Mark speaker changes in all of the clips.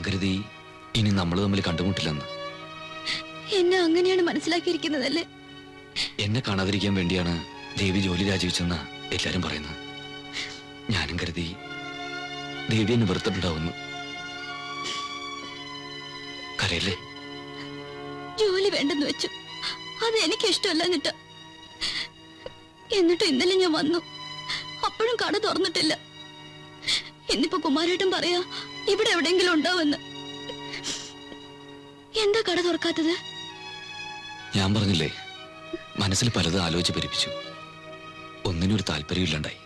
Speaker 1: കരുതി ഇനി നമ്മൾ തമ്മിൽ കണ്ടുമുട്ടില്ലെന്ന്.
Speaker 2: എന്നെ അങ്ങനെയാണ് മനസ്സിലാക്കിയിരിക്കുന്നതല്ലേ?
Speaker 1: എന്നെ കാണാതിരിക്കാൻ വേണ്ടിയാണ് ദേവി ജോലി രാജിവെച്ചെന്ന് എല്ലാരും പറയുന്നത്. ഞാനും കരുതി ദേവി എന്നെ വെറുത്തിട്ടുണ്ടാവുന്നു. കരയല്ലേ?
Speaker 2: ജോലി വേണ്ടെന്ന് വെച്ചു. അത് എനിക്ക് ഇഷ്ടമല്ല എന്നിട്ട് ഇന്നലെ ഞാൻ വന്നു. അപ്പോഴും കട തുറന്നിട്ടില്ല. ഇന്നിപ്പോ കുമാരേട്ടൻ പറയാ ഇവിടെ എവിടെയെങ്കിലും ഉണ്ടാവുമെന്ന്. എന്താ കട തുറക്കാത്തത്?
Speaker 1: ഞാൻ പറഞ്ഞില്ലേ, മനസ്സിൽ പലതും ആലോചിച്ച് പരിപ്പിച്ചു. ഒന്നിനൊരു താല്പര്യമില്ലാണ്ടായി.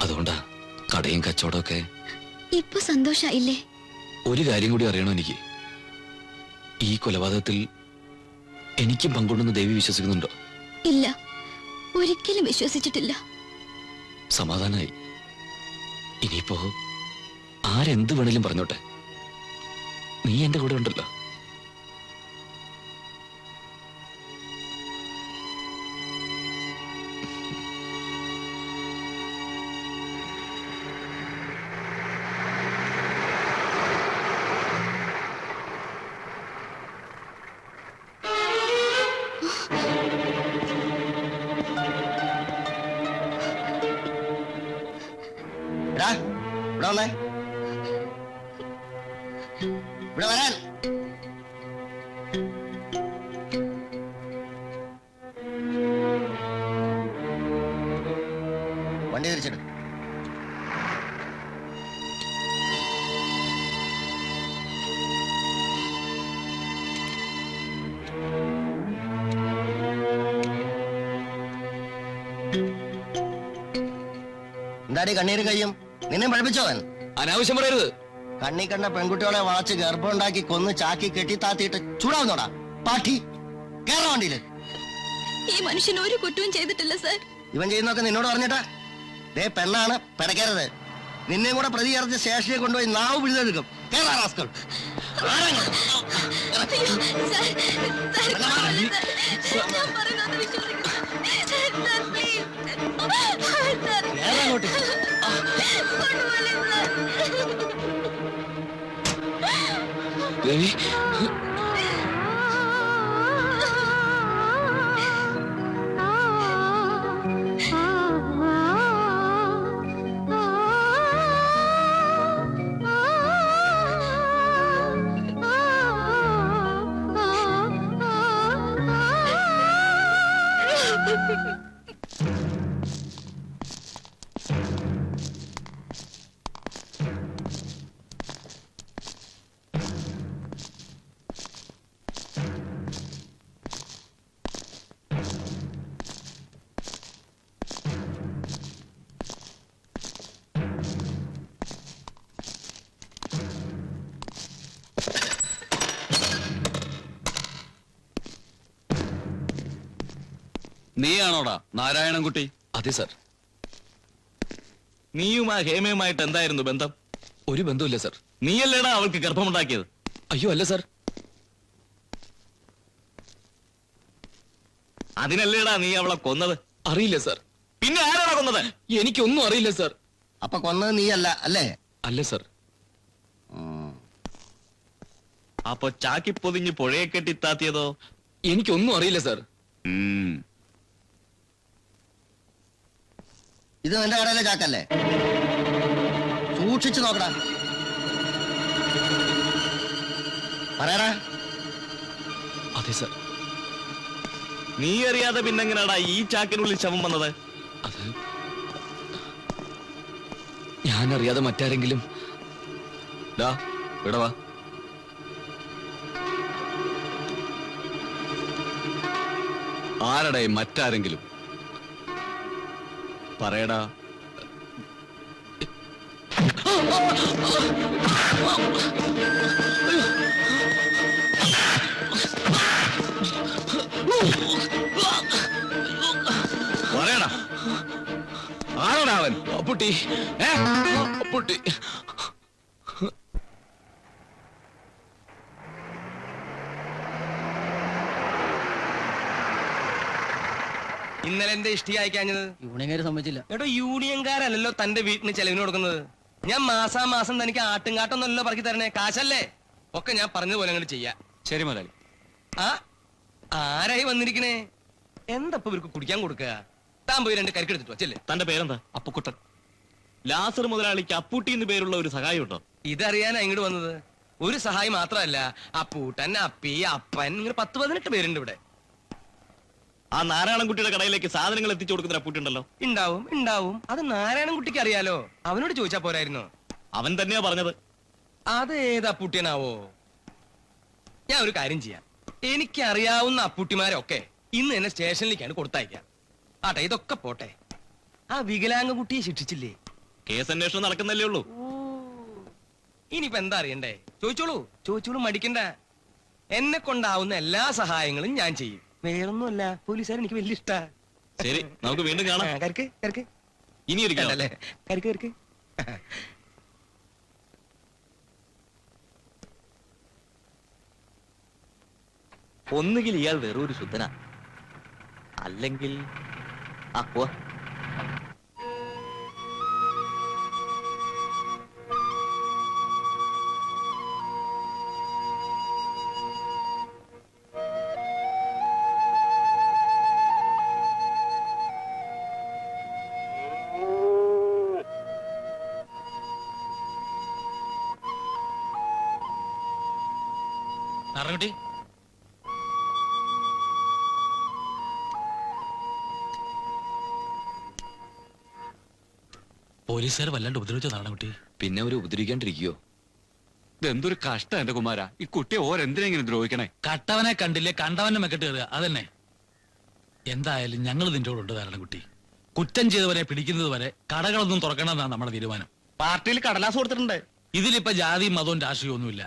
Speaker 1: അതുകൊണ്ടാ കടയും കച്ചവടമൊക്കെ.
Speaker 2: ഇപ്പൊ സന്തോഷായില്ലേ?
Speaker 1: ഒരു കാര്യം കൂടി അറിയണോ എനിക്ക്. ഈ കൊലപാതകത്തിൽ എനിക്കും പങ്കുണ്ടെന്ന് ദേവി വിശ്വസിക്കുന്നുണ്ടോ?
Speaker 2: ഇല്ല, ഒരിക്കലും വിശ്വസിച്ചിട്ടില്ല.
Speaker 1: സമാധാനായി. ഇനിയിപ്പോ ആരെന്ത് വേണേലും പറഞ്ഞോട്ടെ, നീ എന്റെ കൂടെ ഉണ്ടല്ലോ.
Speaker 3: ഇവിടെ വന്നേ, ഇവിടെ വരാൻ. വണ്ടി തിരിച്ചിട്ട്. എന്താടി കണ്ണീര് കയ്യും? നിന്നെ പഠിപ്പിച്ചോവൻ?
Speaker 1: അനാവശ്യം പറയരുത്.
Speaker 3: കണ്ണി കണ്ട പെൺകുട്ടികളെ വളച്ച് ഗർഭമുണ്ടാക്കി കൊന്ന് ചാക്കി കെട്ടി താത്തിയിട്ട് ചൂടാവുന്നോടാ പാട്ടി. കേരള വണ്ടിയില്.
Speaker 2: ഈ മനുഷ്യൻ ഒരു കുറ്റവും ചെയ്തിട്ടില്ല സർ.
Speaker 3: ഇവൻ ചെയ്യുന്നൊക്കെ നിന്നോട് പറഞ്ഞിട്ടാ? ദേ പെണ്ണാണ്, പെടക്കരുത്. നിന്നെയും കൂടെ പ്രതി ചേർത്ത് സ്റ്റേഷനിൽ കൊണ്ടുപോയി നാവ് പിടിച്ചെടുക്കും. കേരള റാസ്കൾ.
Speaker 1: ദേവി,
Speaker 4: നീയാണോടാ നാരായണൻകുട്ടി?
Speaker 1: അതെ സർ.
Speaker 4: നീയും ആ ഹേമയുമായിട്ട് എന്തായിരുന്നു ബന്ധം?
Speaker 1: ഒരു ബന്ധമില്ല സർ.
Speaker 4: നീയല്ലേടാ അവൾക്ക് ഗർഭമുണ്ടാക്കിയത്?
Speaker 1: അയ്യോ അല്ല സർ.
Speaker 4: അതിനല്ലേടാ നീ അവളെ കൊന്നത്?
Speaker 1: അറിയില്ല സർ.
Speaker 4: പിന്നെ ആരാടാ കൊന്നത്?
Speaker 1: എനിക്കൊന്നും അറിയില്ല സർ.
Speaker 3: അപ്പൊ കൊന്നത് നീയല്ല അല്ലേ?
Speaker 1: അല്ല സർ.
Speaker 4: അപ്പൊ ചാക്കി പൊതിഞ്ഞ് പുഴയെ കെട്ടിത്താത്തിയതോ?
Speaker 1: എനിക്കൊന്നും അറിയില്ല സർ.
Speaker 3: ഇത് നിന്റെ കടയിലെ ചാക്കല്ലേ? സൂക്ഷിച്ചു നോക്കടാ. പറയടാ.
Speaker 1: അതെ സർ.
Speaker 4: നീ അറിയാതെ പിന്നെങ്ങനാടാ ഈ ചാക്കിനുള്ളിൽ ശവം വന്നത്?
Speaker 1: അത് ഞാനറിയാതെ മറ്റാരെങ്കിലും.
Speaker 4: ഇവിടെ വാ. ആരടേ മറ്റാരെങ്കിലും? പറയടാ. പറയടാ, ആരോടാ അവൻ?
Speaker 1: അപ്പുട്ടി, അപ്പുട്ടി.
Speaker 5: ഇന്നലെ എന്റെ ഇഷ്ടി അയക്കാഞ്ഞത്?
Speaker 6: യൂണിയൻകാര് സമ്മതിച്ചില്ല.
Speaker 5: ഏട്ടോ, യൂണിയൻകാരല്ലോ തന്റെ വീട്ടിന് ചെലവിന് കൊടുക്കുന്നത്. ഞാൻ മാസാമാസം തനിക്ക് ആട്ടുംകാട്ടൊന്നുമല്ലോ പറക്കി തരണേ, കാശല്ലേ? ഒക്കെ ഞാൻ പറഞ്ഞതുപോലെ അങ്ങോട്ട് ചെയ്യാം.
Speaker 1: ശരി മുതലാളി.
Speaker 5: ആ ആരായി വന്നിരിക്കണേ? എന്താ ഇവർക്ക് കുടിക്കാൻ കൊടുക്കുക? താൻ പോയി 2 കരിക്കെടുത്തിട്ട് വച്ചല്ലേ.
Speaker 4: തന്റെ പേരെന്താ?
Speaker 1: അപ്പുക്കുട്ടൻ.
Speaker 4: ലാസർ മുതലാളിക്ക് അപ്പൂട്ടി എന്ന് പേരുള്ള ഒരു സഹായം ഉണ്ടോ?
Speaker 5: ഇതറിയാനാ ഇങ്ങോട്ട് വന്നത്. ഒരു സഹായി മാത്രമല്ല, അപ്പൂട്ടൻ, അപ്പി, അപ്പൻ, ഇങ്ങനെ 10-18 പേരുണ്ട് ഇവിടെ.
Speaker 4: ആ നാരായണൻകുട്ടിയുടെ കടയിലേക്ക് സാധനങ്ങൾ എത്തിച്ചു കൊടുക്കുന്ന അപ്പൂട്ടി ഉണ്ടല്ലോ.
Speaker 5: ഉണ്ടാവും ഉണ്ടാവും. അത് നാരായണൻകുട്ടിക്ക് അറിയാലോ, അവനോട് ചോദിച്ചാ പോരായിരുന്നോ?
Speaker 4: അവൻ തന്നെയാ പറഞ്ഞത്.
Speaker 5: അത് ഏത് അപ്പൂട്ടിയനാവോ? ഞാൻ ഒരു കാര്യം ചെയ്യാം. എനിക്കറിയാവുന്ന അപ്പൂട്ടിമാരൊക്കെ ഇന്ന് എന്നെ സ്റ്റേഷനിലേക്കാണ് കൊടുത്തയക്കാം. ആട്ടെ, ഇതൊക്കെ പോട്ടെ. ആ വികലാംഗ കുട്ടിയെ ശിക്ഷിച്ചില്ലേ?
Speaker 4: കേസ് അന്വേഷണം നടക്കുന്നല്ലേ ഉള്ളൂ.
Speaker 5: ഇനിയിപ്പോ എന്താ അറിയണ്ടേ? ചോദിച്ചോളൂ, മടിക്കണ്ട. എന്നെ കൊണ്ടാവുന്ന എല്ലാ സഹായങ്ങളും ഞാൻ ചെയ്യും. വേറൊന്നുമല്ല, പോലീസുകാർ എനിക്ക് വലിയ ഇഷ്ടാ.
Speaker 4: ശരി, നമുക്ക് വീണ്ടും കാണാം.
Speaker 5: കരക്ക്
Speaker 4: ഇനി ഒരിക്കലല്ലേ?
Speaker 5: അല്ലേ, കരക്ക്.
Speaker 6: ഒന്നുകിൽ ഇയാൾ വെറൊരു ശുദ്ധനാ, അല്ലെങ്കിൽ അപ്പോ
Speaker 7: നാരായണൻകുട്ടി, പോലീസുകാർ വല്ലാണ്ട് ഉപദ്രവിച്ചോ നാരായണൻകുട്ടി?
Speaker 1: പിന്നെ അവര് ഉപദ്രവിക്കാണ്ടിരിക്കോ?
Speaker 8: ഇതെന്തൊരു കഷ്ടം എന്റെ കുമാര. ഈ കുട്ടിയെ ഓരെന്തിനെങ്കിലും ദ്രോഹിക്കണേ.
Speaker 7: കട്ടവനെ കണ്ടില്ലേ കണ്ടവനെ മെക്കെട്ട് കയറുക, അതന്നെ. എന്തായാലും ഞങ്ങൾ നിന്റെ കൂടെ ഉണ്ട് നാരായണൻകുട്ടി. കുറ്റം ചെയ്തവരെ പിടിക്കുന്നത് വരെ കടകളൊന്നും തുറക്കണമെന്നാണ് നമ്മുടെ തീരുമാനം.
Speaker 8: പാർട്ടിയിൽ കടലാസ് കൊടുത്തിട്ടുണ്ട്.
Speaker 7: ഇതിലിപ്പോ ജാതിയും മതവും രാഷ്ട്രീയവും ഒന്നുമില്ല.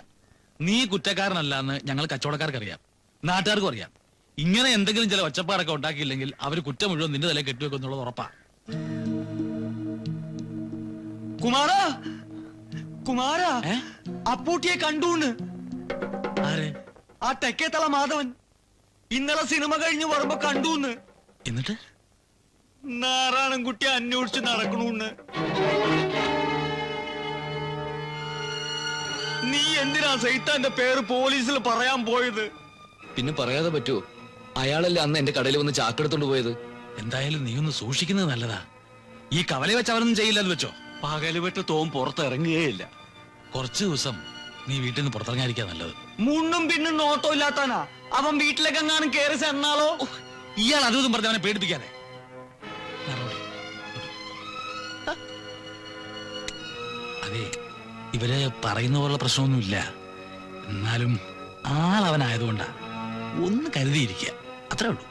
Speaker 7: നീ കുറ്റക്കാരനല്ലാന്ന് ഞങ്ങൾ കച്ചവടക്കാർക്ക് അറിയാം, നാട്ടുകാർക്കും അറിയാം. ഇങ്ങനെ എന്തെങ്കിലും ചില ഒച്ചപ്പാടൊക്കെ ഉണ്ടാക്കിയില്ലെങ്കിൽ അവർ കുറ്റം മുഴുവൻ നിന്റെ തലയിൽ കെട്ടിവെക്കുന്നുള്ളത് ഉറപ്പാ.
Speaker 8: കുമാരാ, കുമാരാ,
Speaker 7: ഏ?
Speaker 8: അപ്പൂട്ടിയെ കണ്ടൂന്ന്.
Speaker 7: ആരെ?
Speaker 8: ആ തെക്കേത്തള മാധവൻ ഇന്നലെ സിനിമ കഴിഞ്ഞ് വരുമ്പോ കണ്ടൂന്ന്.
Speaker 7: എന്നിട്ട്
Speaker 8: നാരായണൻകുട്ടിയെ അന്വേഷിച്ച് നടക്കണൂന്ന്. നീ എന്തിനാ സൈത്താന്റെ പേര് പോലീസിൽ പറയാൻ പോയത്?
Speaker 1: പിന്നെ പറയാതെ പറ്റുമോ? അയാളല്ലേ അന്ന് എന്റെ കടയിൽ വന്ന് ചാക്കെടുത്തോണ്ട് പോയത്.
Speaker 7: എന്തായാലും നീ ഒന്ന് സൂക്ഷിക്കുന്നത് നല്ലതാ. ഈ കവല വെച്ച് അവരൊന്നും ചെയ്യില്ലെന്ന് വെച്ചോ.
Speaker 8: പകല് വെട്ട് തോം പുറത്തിറങ്ങുകയില്ല.
Speaker 7: കുറച്ചു ദിവസം നീ വീട്ടിൽ നിന്ന് പുറത്തിറങ്ങാതിരിക്കാ നല്ലത്.
Speaker 8: മുണ്ണും പിന്നും നോട്ടം ഇല്ലാത്താനാ അവൻ വീട്ടിലേക്ക് എങ്ങാനും കയറി ചെന്നാലോ?
Speaker 7: ഇയാൾ അതും പറഞ്ഞ് അവനെ പേടിപ്പിക്കാതെ. അതെ, ഇവര് പറയുന്ന പോലുള്ള പ്രശ്നമൊന്നുമില്ല. എന്നാലും ആളവനായതുകൊണ്ടാ ഒന്ന് കരുതിയിരിക്കുക, അത്രേ ഉള്ളൂ.